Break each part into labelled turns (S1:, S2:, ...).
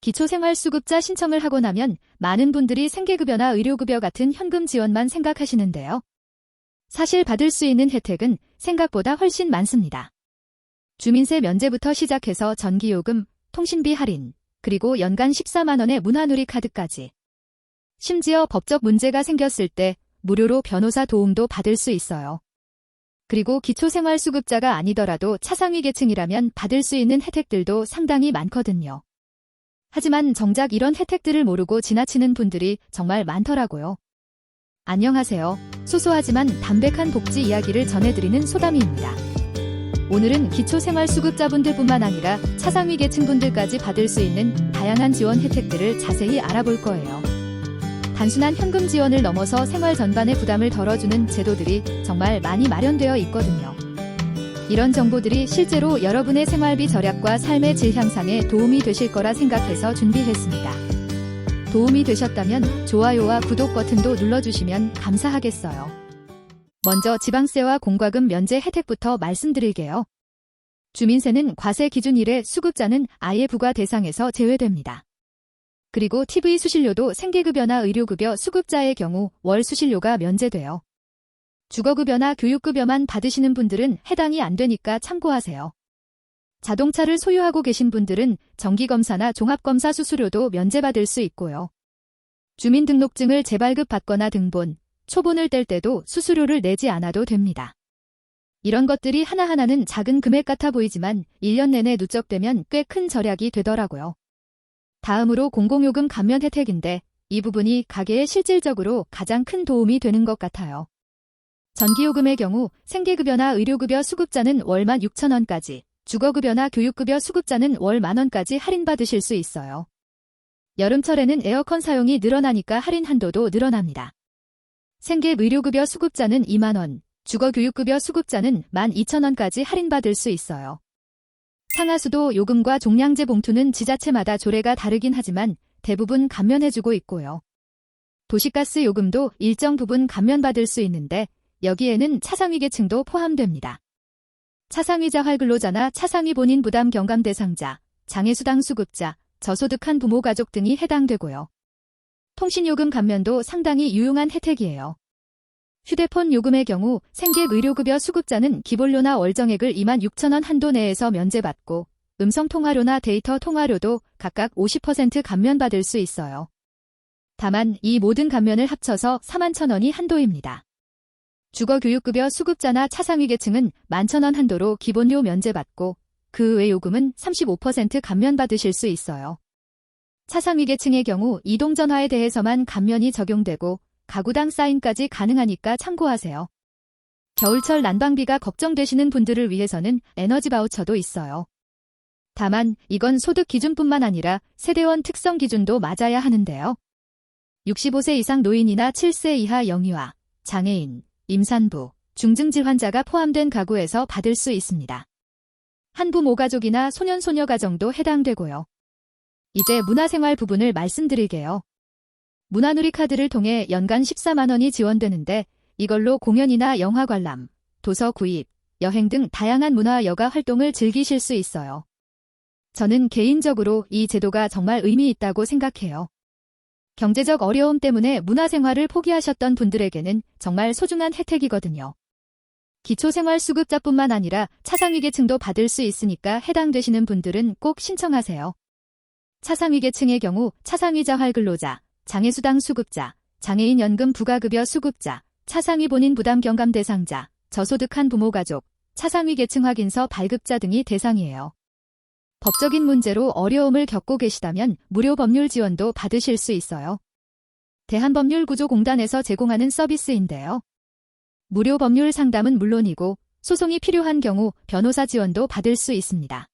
S1: 기초생활수급자 신청을 하고 나면 많은 분들이 생계급여나 의료급여 같은 현금 지원만 생각하시는데요. 사실 받을 수 있는 혜택은 생각보다 훨씬 많습니다. 주민세 면제부터 시작해서 전기요금, 통신비 할인, 그리고 연간 14만 원의 문화누리 카드까지. 심지어 법적 문제가 생겼을 때 무료로 변호사 도움도 받을 수 있어요. 그리고 기초생활수급자가 아니더라도 차상위 계층이라면 받을 수 있는 혜택들도 상당히 많거든요. 하지만 정작 이런 혜택들을 모르고 지나치는 분들이 정말 많더라고요. 안녕하세요. 소소하지만 담백한 복지 이야기를 전해드리는 소담이입니다. 오늘은 기초생활수급자분들뿐만 아니라 차상위 계층분들까지 받을 수 있는 다양한 지원 혜택들을 자세히 알아볼 거예요. 단순한 현금 지원을 넘어서 생활 전반의 부담을 덜어주는 제도들이 정말 많이 마련되어 있거든요. 이런 정보들이 실제로 여러분의 생활비 절약과 삶의 질 향상에 도움이 되실 거라 생각해서 준비했습니다. 도움이 되셨다면 좋아요와 구독 버튼도 눌러주시면 감사하겠어요. 먼저 지방세와 공과금 면제 혜택부터 말씀드릴게요. 주민세는 과세 기준 이래 수급자는 아예 부과 대상에서 제외됩니다. 그리고 TV 수신료도 생계급여나 의료급여 수급자의 경우 월 수신료가 면제돼요. 주거급여나 교육급여만 받으시는 분들은 해당이 안 되니까 참고하세요. 자동차를 소유하고 계신 분들은 정기검사나 종합검사 수수료도 면제받을 수 있고요. 주민등록증을 재발급 받거나 등본, 초본을 뗄 때도 수수료를 내지 않아도 됩니다. 이런 것들이 하나하나는 작은 금액 같아 보이지만 1년 내내 누적되면 꽤 큰 절약이 되더라고요. 다음으로 공공요금 감면 혜택인데 이 부분이 가게에 실질적으로 가장 큰 도움이 되는 것 같아요. 전기요금의 경우 생계급여나 의료급여 수급자는 월 16,000원까지, 주거급여나 교육급여 수급자는 월 10,000원까지 할인받으실 수 있어요. 여름철에는 에어컨 사용이 늘어나니까 할인 한도도 늘어납니다. 생계의료급여 수급자는 2만원, 주거교육급여 수급자는 12,000원까지 할인받을 수 있어요. 상하수도 요금과 종량제 봉투는 지자체마다 조례가 다르긴 하지만 대부분 감면해주고 있고요. 도시가스 요금도 일정 부분 감면받을 수 있는데 여기에는 차상위 계층도 포함됩니다. 차상위 자활근로자나 차상위 본인 부담 경감 대상자, 장애수당 수급자, 저소득한 부모 가족 등이 해당되고요. 통신요금 감면도 상당히 유용한 혜택이에요. 휴대폰 요금의 경우 생계의료급여 수급자는 기본료나 월정액을 26,000원 한도 내에서 면제받고 음성통화료나 데이터 통화료도 각각 50% 감면받을 수 있어요. 다만 이 모든 감면을 합쳐서 41,000원이 한도입니다. 주거교육급여 수급자나 차상위 계층은 11,000원 한도로 기본료 면제받고 그 외 요금은 35% 감면받으실 수 있어요. 차상위 계층의 경우 이동전화에 대해서만 감면이 적용되고 가구당 사인까지 가능하니까 참고하세요. 겨울철 난방비가 걱정되시는 분들을 위해서는 에너지 바우처도 있어요. 다만 이건 소득 기준뿐만 아니라 세대원 특성 기준도 맞아야 하는데요. 65세 이상 노인이나 7세 이하 영유아, 장애인, 임산부, 중증질 환자가 포함된 가구에서 받을 수 있습니다. 한부모 가족이나 소년소녀 가정도 해당되고요. 이제 문화생활 부분을 말씀드릴게요. 문화누리 카드를 통해 연간 14만 원이 지원되는데 이걸로 공연이나 영화 관람, 도서 구입, 여행 등 다양한 문화 여가 활동을 즐기실 수 있어요. 저는 개인적으로 이 제도가 정말 의미 있다고 생각해요. 경제적 어려움 때문에 문화생활을 포기하셨던 분들에게는 정말 소중한 혜택이거든요. 기초생활수급자뿐만 아니라 차상위 계층도 받을 수 있으니까 해당되시는 분들은 꼭 신청하세요. 차상위 계층의 경우 차상위 자활근로자, 장애수당 수급자, 장애인 연금 부가급여 수급자, 차상위 본인 부담 경감 대상자, 저소득한 부모 가족, 차상위 계층 확인서 발급자 등이 대상이에요. 법적인 문제로 어려움을 겪고 계시다면 무료 법률 지원도 받으실 수 있어요. 대한법률구조공단에서 제공하는 서비스인데요. 무료 법률 상담은 물론이고 소송이 필요한 경우 변호사 지원도 받을 수 있습니다.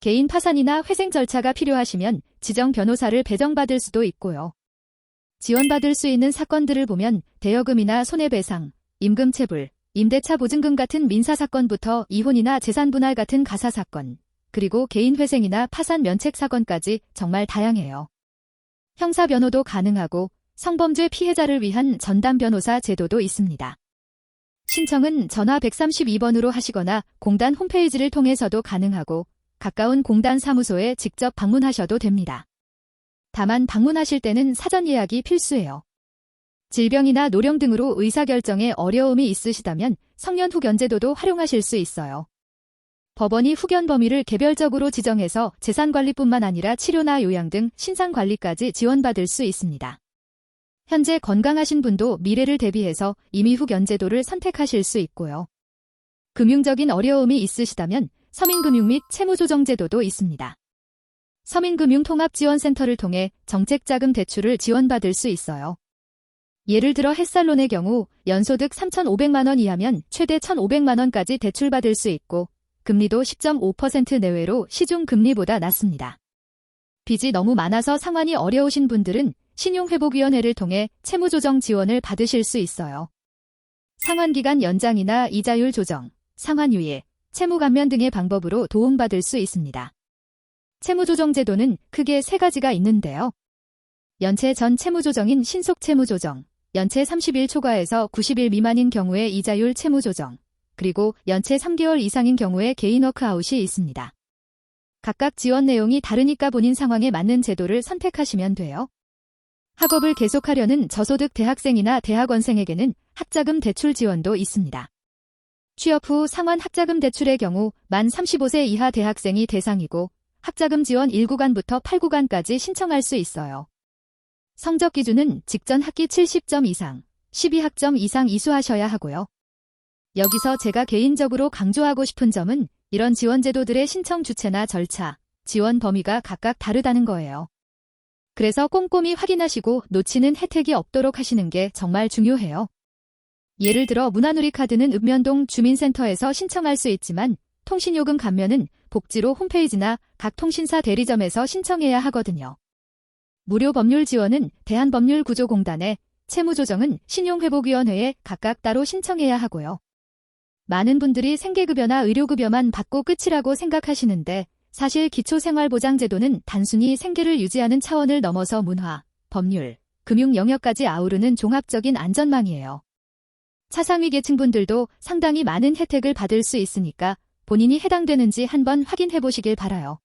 S1: 개인 파산이나 회생 절차가 필요하시면 지정 변호사를 배정받을 수도 있고요. 지원받을 수 있는 사건들을 보면 대여금이나 손해배상, 임금체불, 임대차 보증금 같은 민사사건부터 이혼이나 재산분할 같은 가사사건, 그리고 개인회생이나 파산 면책 사건까지 정말 다양해요. 형사변호도 가능하고 성범죄 피해자를 위한 전담 변호사 제도도 있습니다. 신청은 전화 132번으로 하시거나 공단 홈페이지를 통해서도 가능하고 가까운 공단 사무소에 직접 방문하셔도 됩니다. 다만 방문하실 때는 사전 예약이 필수예요. 질병이나 노령 등으로 의사결정에 어려움이 있으시다면 성년 후견제도도 활용하실 수 있어요. 법원이 후견 범위를 개별적으로 지정해서 재산관리뿐만 아니라 치료나 요양 등 신상관리까지 지원받을 수 있습니다. 현재 건강하신 분도 미래를 대비해서 임의 후견제도를 선택하실 수 있고요. 금융적인 어려움이 있으시다면 서민금융 및 채무조정제도도 있습니다. 서민금융통합지원센터를 통해 정책자금 대출을 지원받을 수 있어요. 예를 들어 햇살론의 경우 연소득 3,500만 원 이하면 최대 1,500만 원까지 대출받을 수 있고 금리도 10.5% 내외로 시중금리보다 낮습니다. 빚이 너무 많아서 상환이 어려우신 분들은 신용회복위원회를 통해 채무조정 지원을 받으실 수 있어요. 상환기간 연장이나 이자율 조정, 상환유예, 채무감면 등의 방법으로 도움받을 수 있습니다. 채무조정제도는 크게 3가지가 있는데요. 연체 전 채무조정인 신속채무조정, 연체 30일 초과해서 90일 미만인 경우에 이자율 채무조정, 그리고 연체 3개월 이상인 경우에 개인 워크아웃이 있습니다. 각각 지원 내용이 다르니까 본인 상황에 맞는 제도를 선택하시면 돼요. 학업을 계속하려는 저소득 대학생이나 대학원생에게는 학자금 대출 지원도 있습니다. 취업 후 상환 학자금 대출의 경우 만 35세 이하 대학생이 대상이고 학자금 지원 1구간부터 8구간까지 신청할 수 있어요. 성적 기준은 직전 학기 70점 이상, 12학점 이상 이수하셔야 하고요. 여기서 제가 개인적으로 강조하고 싶은 점은 이런 지원제도들의 신청 주체나 절차, 지원 범위가 각각 다르다는 거예요. 그래서 꼼꼼히 확인하시고 놓치는 혜택이 없도록 하시는 게 정말 중요해요. 예를 들어 문화누리카드는 읍면동 주민센터에서 신청할 수 있지만 통신요금 감면은 복지로 홈페이지나 각 통신사 대리점에서 신청해야 하거든요. 무료 법률 지원은 대한법률구조공단에, 채무조정은 신용회복위원회에 각각 따로 신청해야 하고요. 많은 분들이 생계급여나 의료급여만 받고 끝이라고 생각하시는데 사실 기초생활보장제도는 단순히 생계를 유지하는 차원을 넘어서 문화, 법률, 금융 영역까지 아우르는 종합적인 안전망이에요. 차상위 계층분들도 상당히 많은 혜택을 받을 수 있으니까 본인이 해당되는지 한번 확인해 보시길 바라요.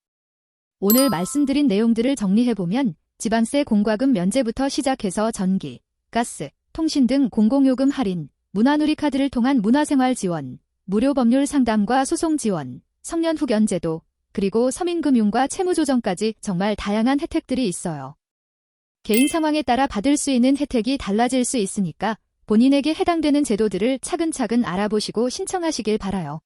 S1: 오늘 말씀드린 내용들을 정리해보면 지방세 공과금 면제부터 시작해서 전기, 가스, 통신 등 공공요금 할인, 문화누리카드를 통한 문화생활 지원, 무료 법률 상담과 소송 지원, 성년 후견제도, 그리고 서민금융과 채무조정까지 정말 다양한 혜택들이 있어요. 개인 상황에 따라 받을 수 있는 혜택이 달라질 수 있으니까 본인에게 해당되는 제도들을 차근차근 알아보시고 신청하시길 바라요.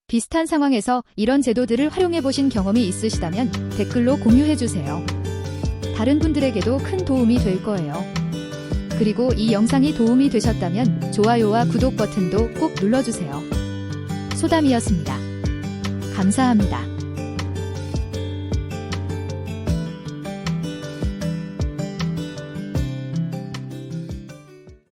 S1: 비슷한 상황에서 이런 제도들을 활용해보신 경험이 있으시다면 댓글로 공유해주세요. 다른 분들에게도 큰 도움이 될 거예요. 그리고 이 영상이 도움이 되셨다면 좋아요와 구독 버튼도 꼭 눌러주세요. 소담이었습니다. 감사합니다.